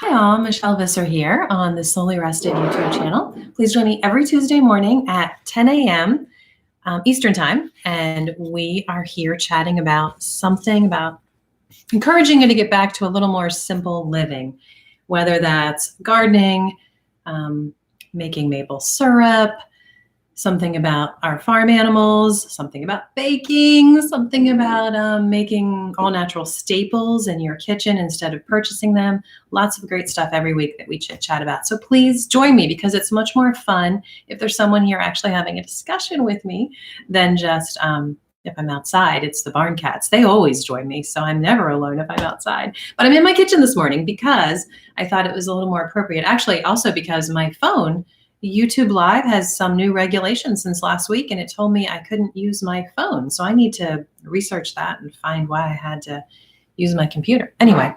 Hi all, Michelle Visser here on the Slowly Rested YouTube channel. Please join me every Tuesday morning at 10 a.m. Eastern Time, and we are here chatting about something about encouraging you to get back to a little more simple living, whether that's gardening, making maple syrup, something about our farm animals, something about baking, something about making all natural staples in your kitchen instead of purchasing them. Lots of great stuff every week that we chit chat about. So please join me because it's much more fun if there's someone here actually having a discussion with me than just if I'm outside. It's the barn cats. They always join me, so I'm never alone if I'm outside. But I'm in my kitchen this morning because I thought it was a little more appropriate. Actually, also because my phone, YouTube Live, has some new regulations since last week, and it told me I couldn't use my phone. So I need to research that and find why I had to use my computer. Anyway,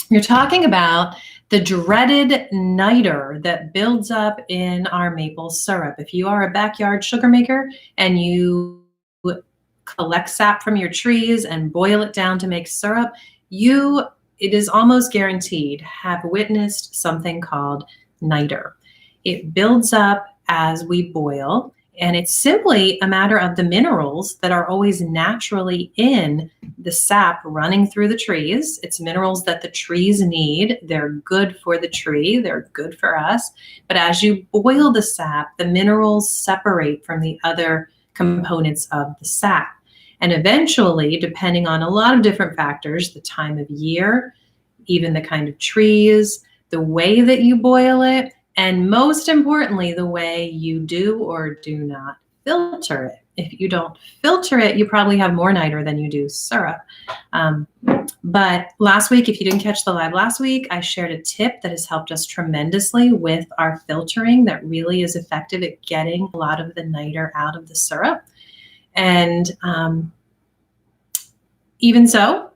you're talking about the dreaded niter that builds up in our maple syrup. If you are a backyard sugar maker and you collect sap from your trees and boil it down to make syrup, it is almost guaranteed have witnessed something called niter. It builds up as we boil, and it's simply a matter of the minerals that are always naturally in the sap running through the trees. It's minerals that the trees need. They're good for the tree. They're good for us. But as you boil the sap, the minerals separate from the other components of the sap. And eventually, depending on a lot of different factors, the time of year, even the kind of trees, the way that you boil it, and most importantly, the way you do or do not filter it. If you don't filter it, you probably have more niter than you do syrup. But last week, if you didn't catch the live last week, I shared a tip that has helped us tremendously with our filtering that really is effective at getting a lot of the niter out of the syrup. And even so,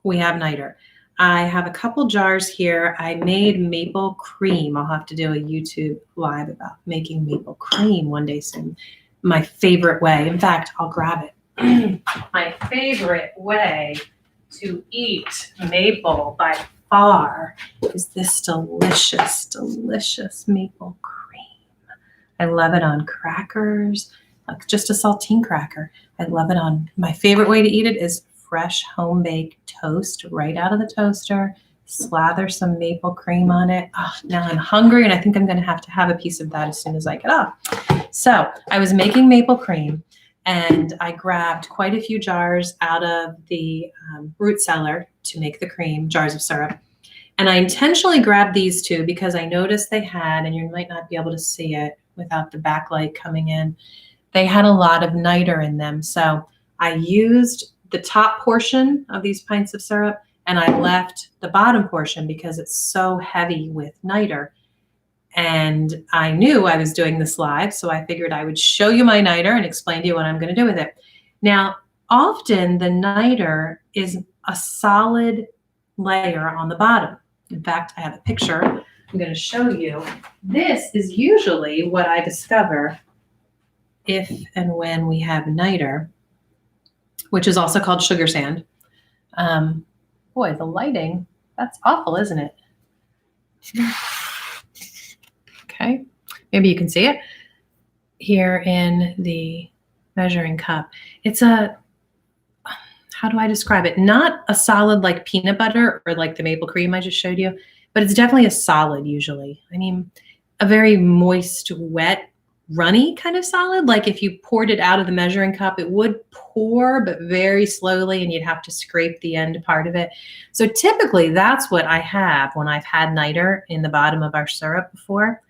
we have niter. I have a couple jars here. I made maple cream. I'll have to do a YouTube live about making maple cream one day soon. My favorite way. In fact, I'll grab it. My favorite way to eat maple by far is this delicious, delicious maple cream. I love it on crackers, like just a saltine cracker. I love it on, my favorite way to eat it is fresh home-baked toast right out of the toaster. Slather some maple cream on it. Oh, now I'm hungry, and I think I'm going to have a piece of that as soon as I get off. So I was making maple cream, and I grabbed quite a few jars out of the root cellar to make the cream, jars of syrup. And I intentionally grabbed these two because I noticed they had, and you might not be able to see it without the backlight coming in, they had a lot of niter in them. So I used the top portion of these pints of syrup, and I left the bottom portion because it's so heavy with niter. And I knew I was doing this live, so I figured I would show you my niter and explain to you what I'm going to do with it. Now, often the niter is a solid layer on the bottom. In fact, I have a picture I'm going to show you. This is usually what I discover if and when we have niter, which is also called sugar sand. Boy, the lighting, that's awful, isn't it? Okay, maybe you can see it here in the measuring cup. It's how do I describe it? Not a solid like peanut butter or like the maple cream I just showed you, but it's definitely a solid usually. I mean, a very moist, wet, runny kind of solid. Like if you poured it out of the measuring cup, it would pour, but very slowly, and you'd have to scrape the end part of it. So typically that's what I have when I've had niter in the bottom of our syrup before.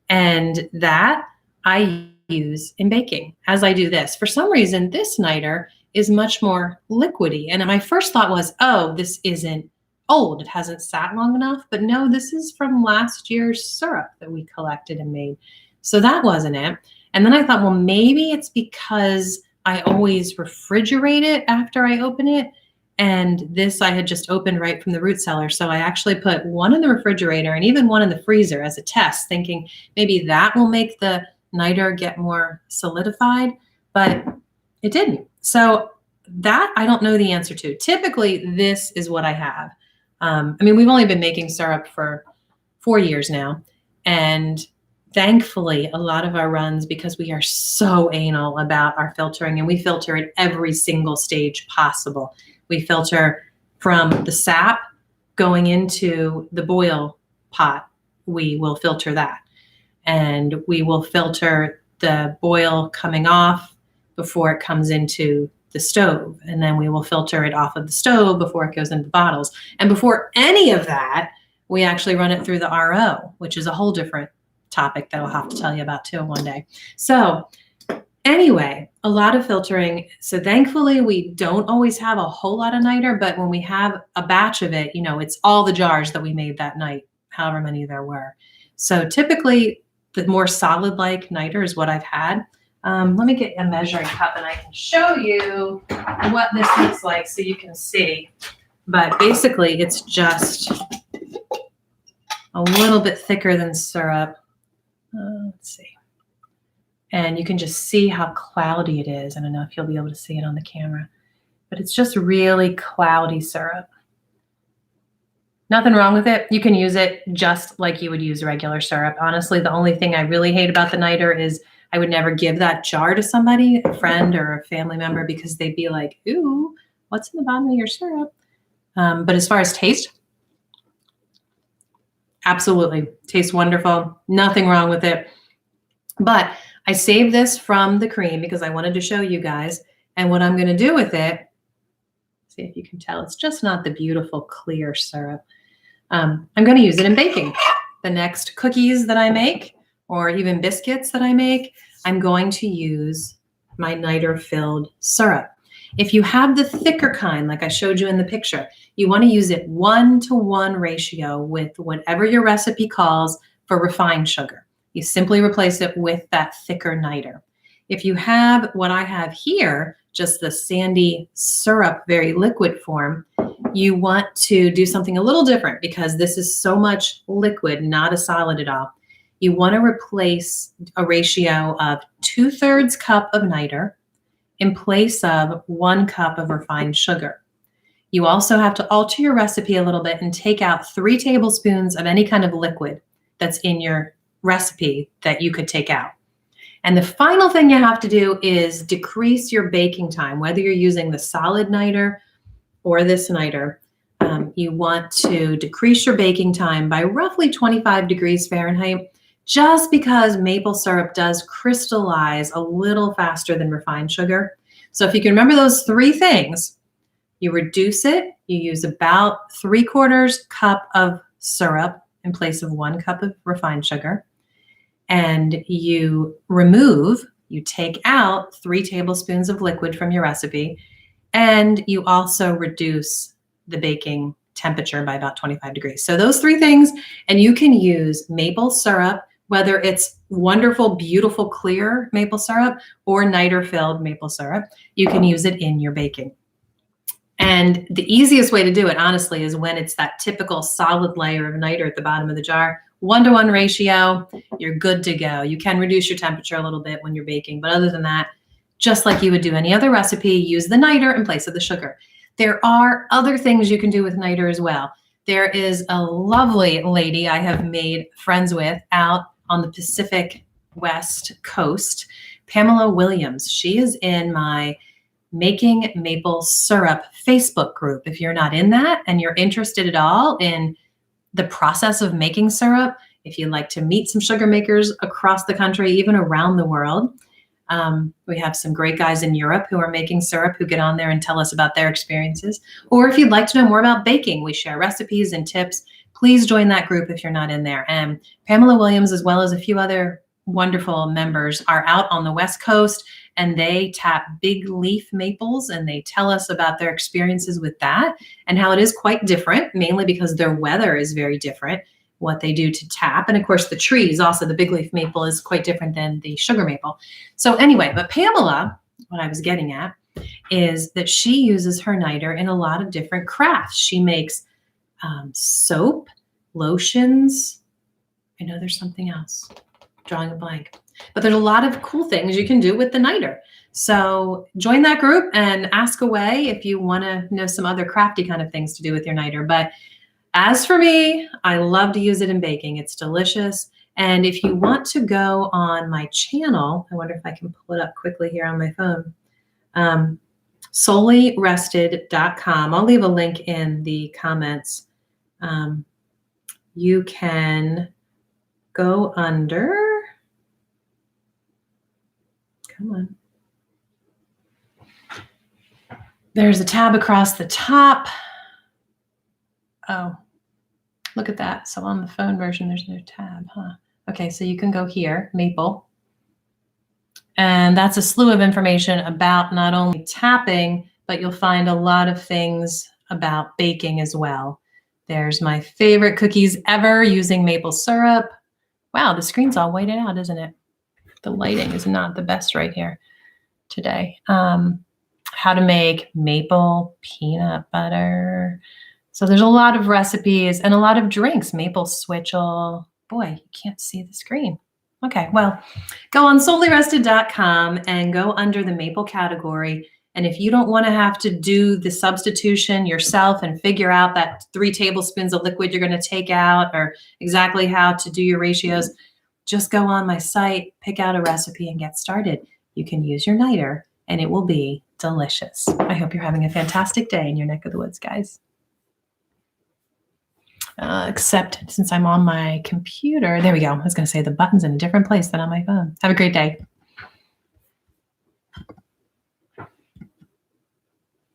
And that I use in baking as I do this. For some reason, this niter is much more liquidy. And my first thought was, oh, this isn't old. It hasn't sat long enough. But no, this is from last year's syrup that we collected and made. So that wasn't it. And then I thought, well, maybe it's because I always refrigerate it after I open it. And this I had just opened right from the root cellar. So I actually put one in the refrigerator and even one in the freezer as a test, thinking maybe that will make the niter get more solidified, but it didn't. So that I don't know the answer to. Typically, this is what I have. I mean, we've only been making syrup for 4 years now. And thankfully, a lot of our runs, because we are so anal about our filtering, and we filter at every single stage possible. We filter from the sap going into the boil pot. We will filter that. And we will filter the boil coming off before it comes into the stove. And then we will filter it off of the stove before it goes into the bottles. And before any of that, we actually run it through the RO, which is a whole different topic that I'll have to tell you about too one day. So anyway, a lot of filtering. So thankfully, we don't always have a whole lot of niter, but when we have a batch of it, it's all the jars that we made that night, however many there were. So typically, the more solid-like niter is what I've had. Let me get a measuring cup and I can show you what this looks like so you can see. But basically, it's just a little bit thicker than syrup. Let's see. And you can just see how cloudy it is. I don't know if you'll be able to see it on the camera, but it's just really cloudy syrup. Nothing wrong with it. You can use it just like you would use regular syrup. Honestly, the only thing I really hate about the niter is I would never give that jar to somebody, a friend or a family member, because they'd be like, ooh, what's in the bottom of your syrup? But as far as taste, absolutely. Tastes wonderful. Nothing wrong with it. But I saved this from the cream because I wanted to show you guys. And what I'm going to do with it, see if you can tell, it's just not the beautiful clear syrup. I'm going to use it in baking. The next cookies that I make, or even biscuits that I make, I'm going to use my niter-filled syrup. If you have the thicker kind, like I showed you in the picture, you want to use it 1-to-1 ratio with whatever your recipe calls for refined sugar. You simply replace it with that thicker niter. If you have what I have here, just the sandy syrup, very liquid form, you want to do something a little different because this is so much liquid, not a solid at all. You want to replace a ratio of 2/3 cup of niter in place of 1 cup of refined sugar. You also have to alter your recipe a little bit and take out 3 tablespoons of any kind of liquid that's in your recipe that you could take out. And the final thing you have to do is decrease your baking time, whether you're using the solid niter or this niter. You want to decrease your baking time by roughly 25 degrees Fahrenheit, just because maple syrup does crystallize a little faster than refined sugar. So if you can remember those 3 things, you reduce it, you use about 3/4 cup of syrup in place of 1 cup of refined sugar, and you take out 3 tablespoons of liquid from your recipe, and you also reduce the baking temperature by about 25 degrees. So those 3 things, and you can use maple syrup, whether it's wonderful, beautiful, clear maple syrup or niter-filled maple syrup. You can use it in your baking. And the easiest way to do it, honestly, is when it's that typical solid layer of niter at the bottom of the jar. 1-to-1 ratio, you're good to go. You can reduce your temperature a little bit when you're baking, but other than that, just like you would do any other recipe, use the niter in place of the sugar. There are other things you can do with niter as well. There is a lovely lady I have made friends with out on the Pacific West Coast, Pamela Williams. She is in my Making Maple Syrup Facebook group. If you're not in that and you're interested at all in the process of making syrup, if you'd like to meet some sugar makers across the country, even around the world, we have some great guys in Europe who are making syrup who get on there and tell us about their experiences. Or if you'd like to know more about baking, we share recipes and tips. Please join that group if you're not in there. And Pamela Williams, as well as a few other wonderful members, are out on the West Coast, and they tap big leaf maples, and they tell us about their experiences with that and how it is quite different, mainly because their weather is very different, what they do to tap. And of course, the trees, also the big leaf maple, is quite different than the sugar maple. So anyway, but Pamela, what I was getting at is that she uses her niter in a lot of different crafts. She makes soap, lotions. I know there's something else, drawing a blank. But there's a lot of cool things you can do with the niter. So join that group and ask away if you want to know some other crafty kind of things to do with your niter. But As for me, I love to use it in baking. It's delicious. And if you want to go on my channel, I wonder if I can pull it up quickly here on my phone. Solelyrested.com. I'll leave a link in the comments. You can go under, come on. There's a tab across the top. Oh, look at that. So on the phone version, there's no tab, huh? Okay, so you can go here, Maple. And that's a slew of information about not only tapping, but you'll find a lot of things about baking as well. There's my favorite cookies ever using maple syrup. Wow, the screen's all whited out, isn't it? The lighting is not the best right here today. How to make maple peanut butter. So there's a lot of recipes and a lot of drinks. Maple switchel. Boy, you can't see the screen. Okay, well, go on solelyrested.com and go under the maple category. And if you don't want to have to do the substitution yourself and figure out that 3 tablespoons of liquid you're going to take out or exactly how to do your ratios, just go on my site, pick out a recipe, and get started. You can use your niter, and it will be delicious. I hope you're having a fantastic day in your neck of the woods, guys. Except since I'm on my computer, there we go. I was going to say the button's in a different place than on my phone. Have a great day.